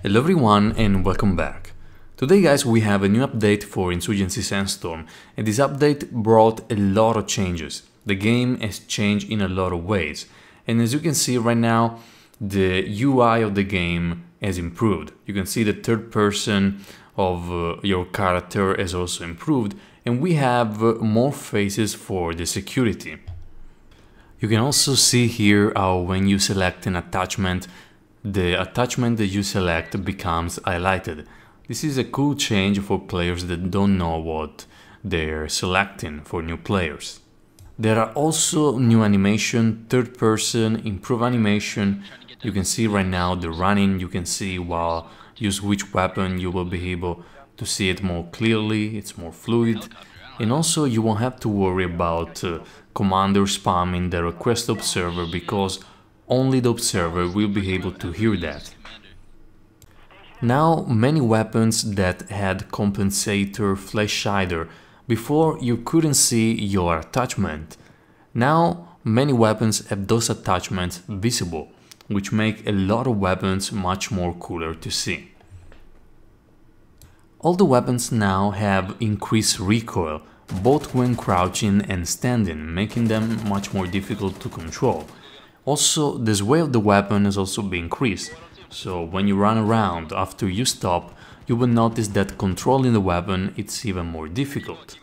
Hello everyone and welcome back. Today guys we have a new update for Insurgency Sandstorm, and this update brought a lot of changes. The game has changed in a lot of ways, and as you can see right now the UI of the game has improved. You can see the third person of your character has also improved, and we have more faces for the security. You can also see here how when you select an attachment, the attachment that you select becomes highlighted. This is a cool change for players that don't know what they're selecting for new players. There are also new animation, third person, improve animation. You can see right now the running, you can see while you switch weapon you will be able to see it more clearly, it's more fluid. And also you won't have to worry about commander spamming the request observer, because only the observer will be able to hear that. Now many weapons that had compensator flash hider, before you couldn't see your attachment. Now many weapons have those attachments visible, which make a lot of weapons much more cooler to see. All the weapons now have increased recoil, both when crouching and standing, making them much more difficult to control. Also, the sway of the weapon has also been increased, so when you run around after you stop, you will notice that controlling the weapon it's even more difficult.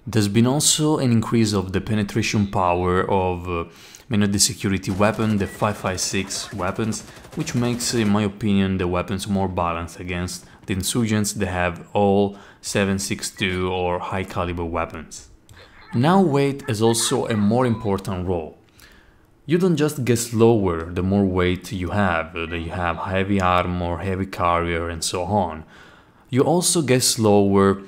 There's been also an increase of the penetration power of many of the security weapons, the 5.56 weapons, which makes, in my opinion, the weapons more balanced against the insurgents that have all 7.62 or high caliber weapons. Now weight has also a more important role. You don't just get slower the more weight you have, that you have heavy armor, heavy carrier and so on. You also get slower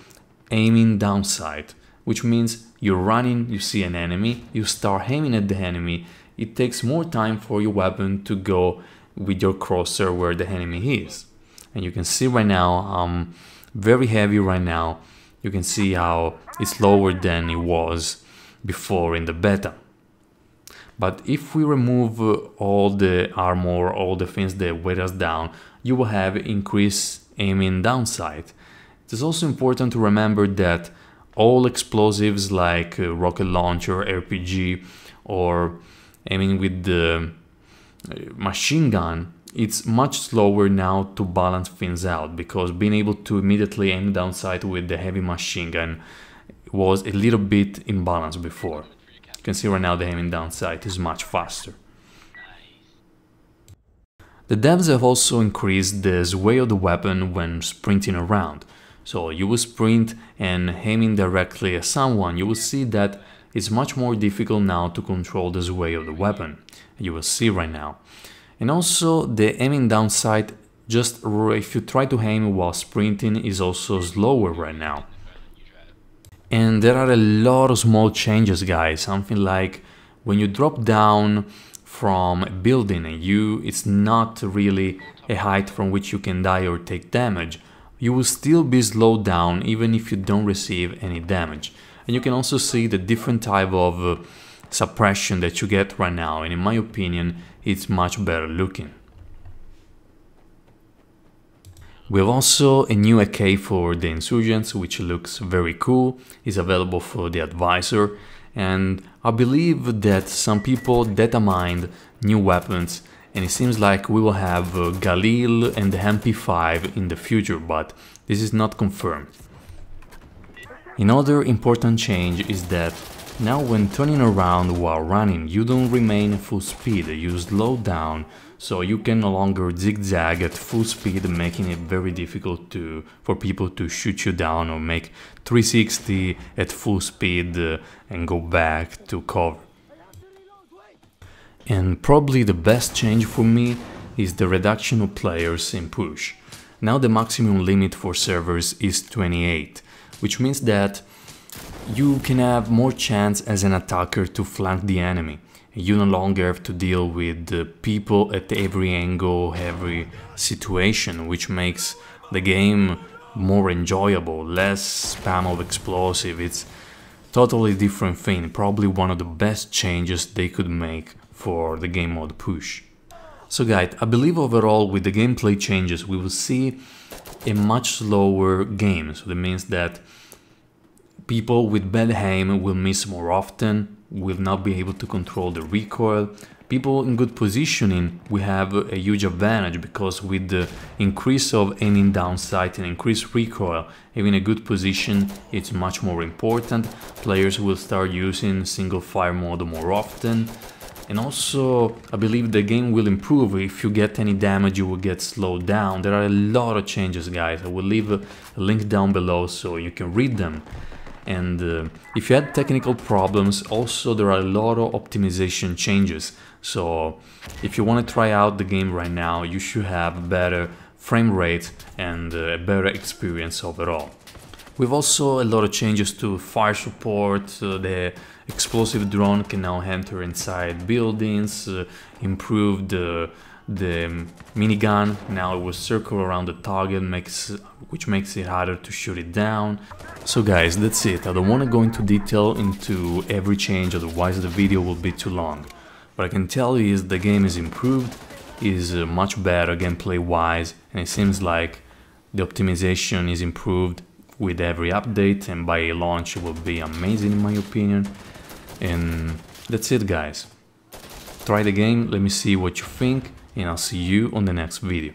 aiming downside, which means you're running, you see an enemy, you start aiming at the enemy, it takes more time for your weapon to go with your crosshair where the enemy is. And you can see right now I'm very heavy right now. You can see how it's lower than it was before in the beta. But if we remove all the armor, all the things that weigh us down, you will have increased aiming downside. It is also important to remember that all explosives like rocket launcher, RPG, or aiming with the machine gun, it's much slower now to balance things out, because being able to immediately aim downside with the heavy machine gun was a little bit imbalanced before. You can see right now the aiming downside is much faster. The devs have also increased the sway of the weapon when sprinting around. So you will sprint and aiming directly at someone, you will see that it's much more difficult now to control the sway of the weapon. You will see right now. And also the aiming downside, just if you try to aim while sprinting, is also slower right now. And there are a lot of small changes, guys. Something like when you drop down from a building and it's not really a height from which you can die or take damage, you will still be slowed down even if you don't receive any damage. And you can also see the different type of suppression that you get right now, and in my opinion it's much better looking. We have also a new AK for the insurgents, which looks very cool. It's available for the advisor, and I believe that some people data mined new weapons, and it seems like we will have Galil and the MP5 in the future, but this is not confirmed. Another important change is that now when turning around while running, you don't remain at full speed, you slow down, so you can no longer zigzag at full speed, making it very difficult for people to shoot you down or make 360 at full speed and go back to cover. And probably the best change for me is the reduction of players in push. Now the maximum limit for servers is 28, which means that you can have more chance as an attacker to flank the enemy. You no longer have to deal with the people at every angle, every situation, which makes the game more enjoyable, less spam of explosive. It's totally different thing, probably one of the best changes they could make for the game mode push. So guys, I believe overall with the gameplay changes we will see a much slower game. So that means that people with bad aim will miss more often, will not be able to control the recoil. People in good positioning we have a huge advantage, because with the increase of aiming down sight and increased recoil, having a good position it's much more important. Players will start using single fire mode more often. And also, I believe the game will improve. If you get any damage, you will get slowed down. There are a lot of changes, guys. I will leave a link down below so you can read them. And if you had technical problems, also there are a lot of optimization changes. So if you want to try out the game right now, you should have a better frame rate and a better experience overall. We've also a lot of changes to fire support. The explosive drone can now enter inside buildings, improved the minigun. Now it will circle around the target, which makes it harder to shoot it down. So guys, that's it. I don't want to go into detail into every change, otherwise the video will be too long. What I can tell you is the game is improved, is much better gameplay wise, and it seems like the optimization is improved with every update, and by launch it will be amazing in my opinion. And that's it, guys. Try the game, let me see what you think, and I'll see you on the next video.